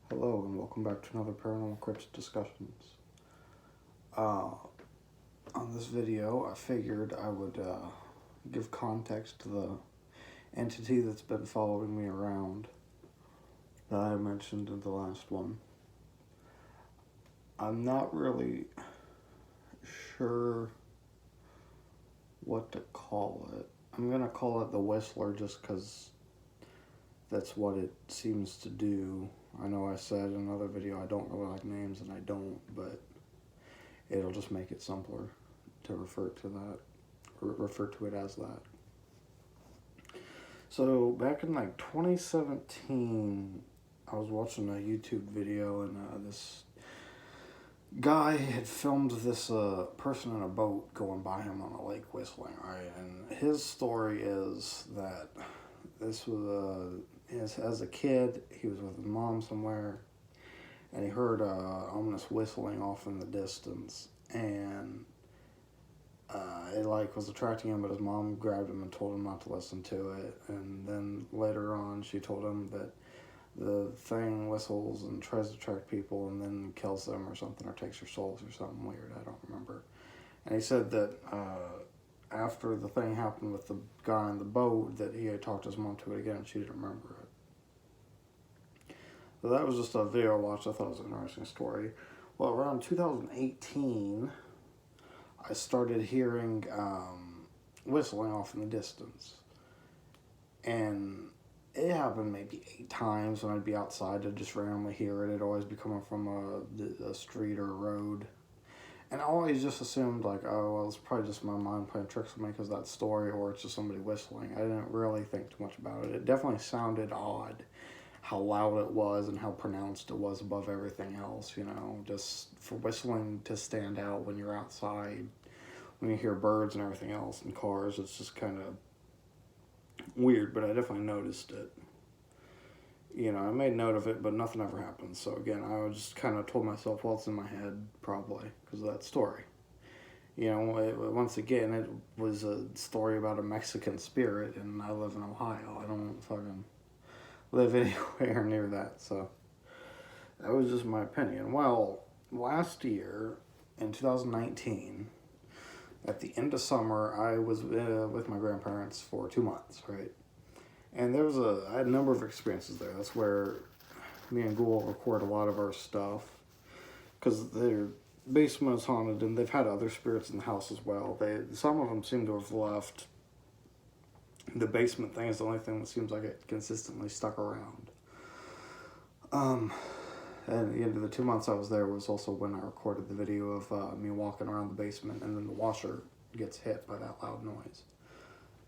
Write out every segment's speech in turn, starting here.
Hello and welcome back to another Paranormal Crypt discussions. On this video, I figured I would give context to the entity that's been following me around that I mentioned in the last one. I'm not really sure what to call it. I'm going to call it the Whistler just because that's what it seems to do. I know I said in another video I don't really like names, and I don't, but it'll just make it simpler to refer to it as that. So back in like 2017, I was watching a YouTube video, and this guy had filmed this person in a boat going by him on a lake whistling, right? And his story is that this was as a kid, he was with his mom somewhere, and he heard ominous whistling off in the distance, and it was attracting him, but his mom grabbed him and told him not to listen to it. And then later on, she told him that the thing whistles and tries to attract people and then kills them or something, or takes their souls or something weird. I don't remember. And he said that after the thing happened with the guy in the boat, that he had talked his mom to it again, and she didn't remember it. So that was just a video I watched. I thought it was an interesting story. Well, around 2018, I started hearing whistling off in the distance. And it happened maybe 8 times when I'd be outside to just randomly hear it. It'd always be coming from a street or a road. And I always just assumed, like, oh, well, it's probably just my mind playing tricks with me because of that story, or it's just somebody whistling. I didn't really think too much about it. It definitely sounded odd how loud it was and how pronounced it was above everything else, just for whistling to stand out when you're outside, when you hear birds and everything else and cars. It's just kind of weird, but I definitely noticed it. I made note of it, but nothing ever happened. So again, I just kind of told myself, well, it's in my head, probably, because of that story. Once again, it was a story about a Mexican spirit, and I live in Ohio. I don't fucking live anywhere near that, so that was just my opinion. Well, last year, in 2019, at the end of summer, I was with my grandparents for 2 months, right? And I had a number of experiences there. That's where me and Ghoul record a lot of our stuff, because their basement is haunted, and they've had other spirits in the house as well. Some of them seem to have left. The basement thing is the only thing that seems like it consistently stuck around. And at the end of the 2 months I was there was also when I recorded the video of me walking around the basement, and then the washer gets hit by that loud noise.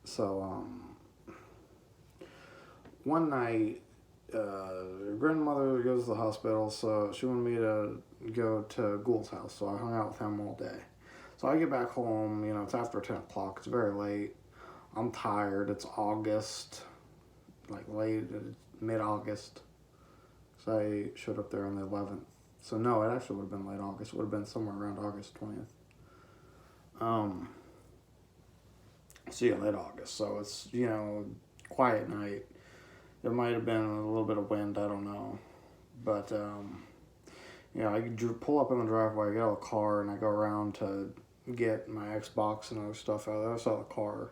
So, one night, grandmother goes to the hospital, so she wanted me to go to Ghoul's house, so I hung out with him all day. So I get back home, it's after 10 o'clock, it's very late. I'm tired, it's August, like late, mid-August. So I showed up there on the 11th. So no, it actually would have been late August. It would have been somewhere around August 20th. So yeah, late August. So it's, quiet night. There might have been a little bit of wind, I don't know. But, I pull up in the driveway, I get out of the car, and I go around to get my Xbox and other stuff out of the other side of the car.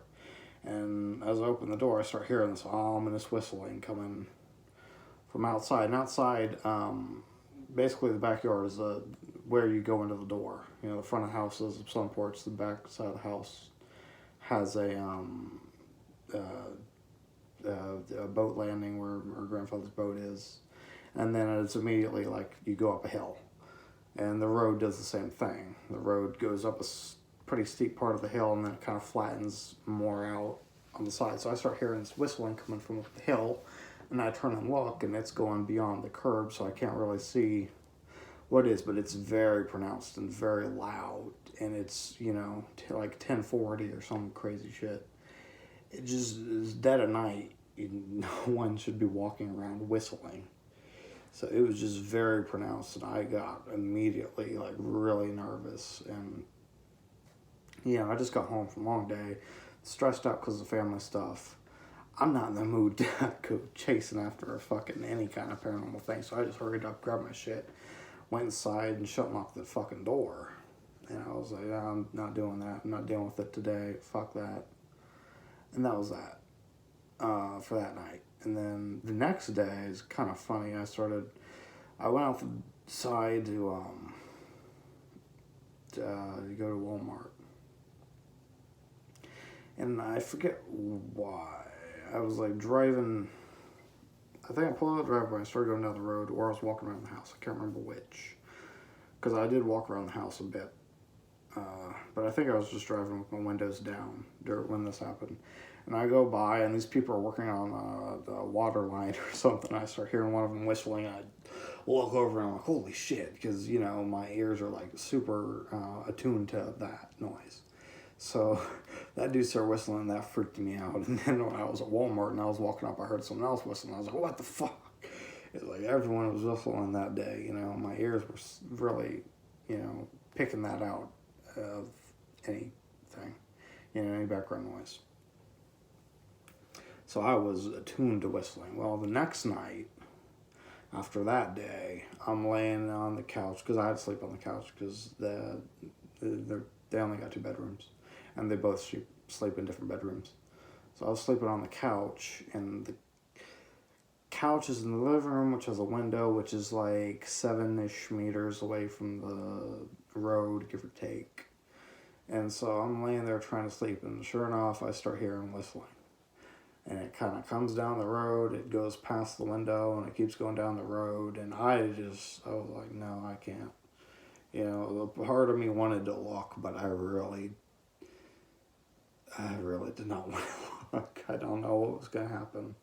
And as I open the door, I start hearing this ominous whistling coming from outside. And outside, basically the backyard is where you go into the door. The front of the house is a sun porch. The back side of the house has a boat landing where her grandfather's boat is. And then it's immediately like you go up a hill. And the road does the same thing. The road goes up a pretty steep part of the hill, and then it kind of flattens more out on the side. So I start hearing this whistling coming from up the hill, and I turn and look, and it's going beyond the curb, so I can't really see what it is, but it's very pronounced and very loud, and it's, like 1040 or some crazy shit. It just is dead of night. No one should be walking around whistling. So it was just very pronounced, and I got immediately, like, really nervous, and I just got home from a long day, stressed out because of family stuff. I'm not in the mood to go chasing after a fucking any kind of paranormal thing. So I just hurried up, grabbed my shit, went inside, and shut and locked the fucking door. And I was like, I'm not doing that. I'm not dealing with it today. Fuck that. And that was that for that night. And then the next day is kind of funny. I went outside to go to Walmart. And I forget why. I was like driving. I think I pulled out the driveway. I started going down the road, or I was walking around the house. I can't remember which. Because I did walk around the house a bit. But I think I was just driving with my windows down when this happened. And I go by, and these people are working on the water line or something. I start hearing one of them whistling, and I look over, and I'm like, holy shit. Because, you know, my ears are like super attuned to that noise. So that dude started whistling, and that freaked me out. And then when I was at Walmart and I was walking up, I heard someone else whistling. I was like, what the fuck? It's like everyone was whistling that day, you know. My ears were really, you know, picking that out of anything, you know, any background noise. So I was attuned to whistling. Well, the next night, after that day, I'm laying on the couch, because I had to sleep on the couch, because they only got 2 bedrooms. And they both sleep in different bedrooms. So I was sleeping on the couch, and the couch is in the living room, which has a window, which is like 7-ish meters away from the road, give or take. And so I'm laying there trying to sleep, and sure enough, I start hearing whistling. And it kind of comes down the road, it goes past the window, and it keeps going down the road, and I was like, no, I can't. You know, the part of me wanted to look, but I really did not want to look. I don't know what was going to happen.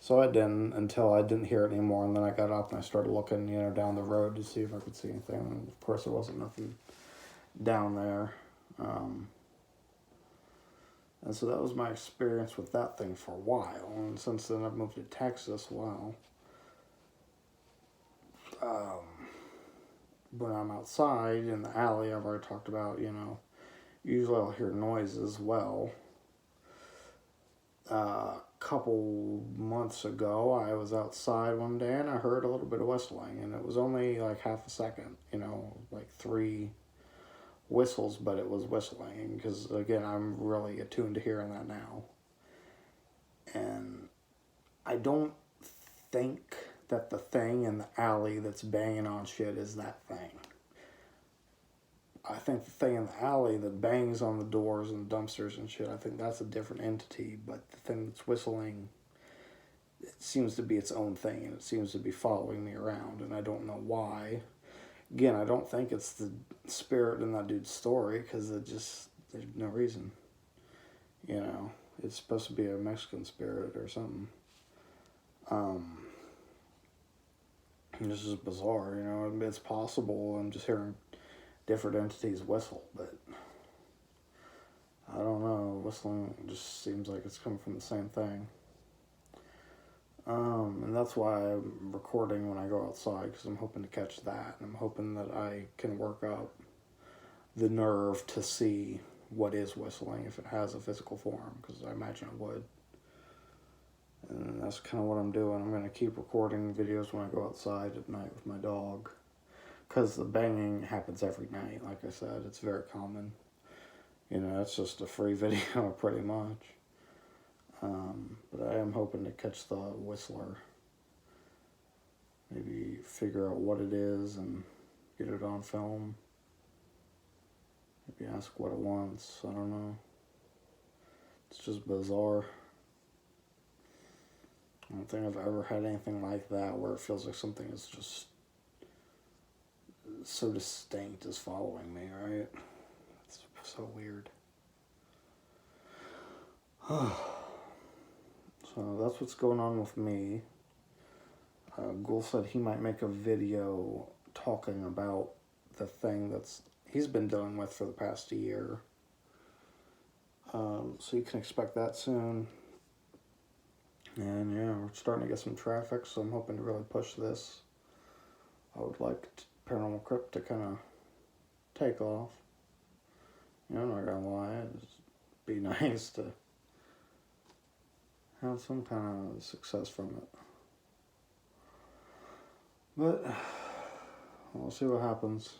So I didn't until I didn't hear it anymore, and then I got up and I started looking, you know, down the road to see if I could see anything. And of course, there wasn't nothing down there. And so that was my experience with that thing for a while. And since then, I've moved to Texas. Wow. When I'm outside in the alley, I've already talked about, you know, usually I'll hear noise as well. Couple months ago, I was outside one day and I heard a little bit of whistling, and it was only like half a second, you know, like 3 whistles, but it was whistling, because again, I'm really attuned to hearing that now. And I don't think that the thing in the alley that's banging on shit is that thing. I think the thing in the alley that bangs on the doors and dumpsters and shit, I think that's a different entity, but the thing that's whistling, it seems to be its own thing, and it seems to be following me around, and I don't know why. Again, I don't think it's the spirit in that dude's story, because there's no reason. You know, it's supposed to be a Mexican spirit or something. This is bizarre, you know. It's possible I'm just hearing different entities whistle, but I don't know. Whistling just seems like it's coming from the same thing. And that's why I'm recording when I go outside, because I'm hoping to catch that. And I'm hoping that I can work up the nerve to see what is whistling, if it has a physical form, because I imagine it would. And that's kind of what I'm doing. I'm going to keep recording videos when I go outside at night with my dog, because the banging happens every night. Like I said, it's very common. You know, it's just a free video pretty much. But I am hoping to catch the whistler. Maybe figure out what it is and get it on film. Maybe ask what it wants. I don't know. It's just bizarre. I don't think I've ever had anything like that where it feels like something is just so distinct is following me, right? It's so weird. So that's what's going on with me. Ghoul said he might make a video talking about the thing he's been dealing with for the past year. So you can expect that soon. And yeah, we're starting to get some traffic, so I'm hoping to really push this. I would like Paranormal Crypt to kind of take off. You know, I'm not gonna lie. be nice to have some kind of success from it. But we'll see what happens.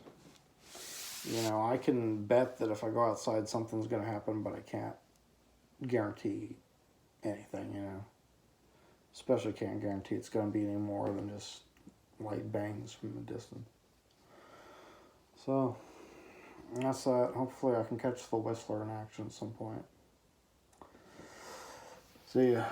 You know, I can bet that if I go outside, something's going to happen, but I can't guarantee anything, you know. Especially can't guarantee it's going to be any more than just light bangs from the distance. So, that's that. Hopefully I can catch the Whistler in action at some point. See ya.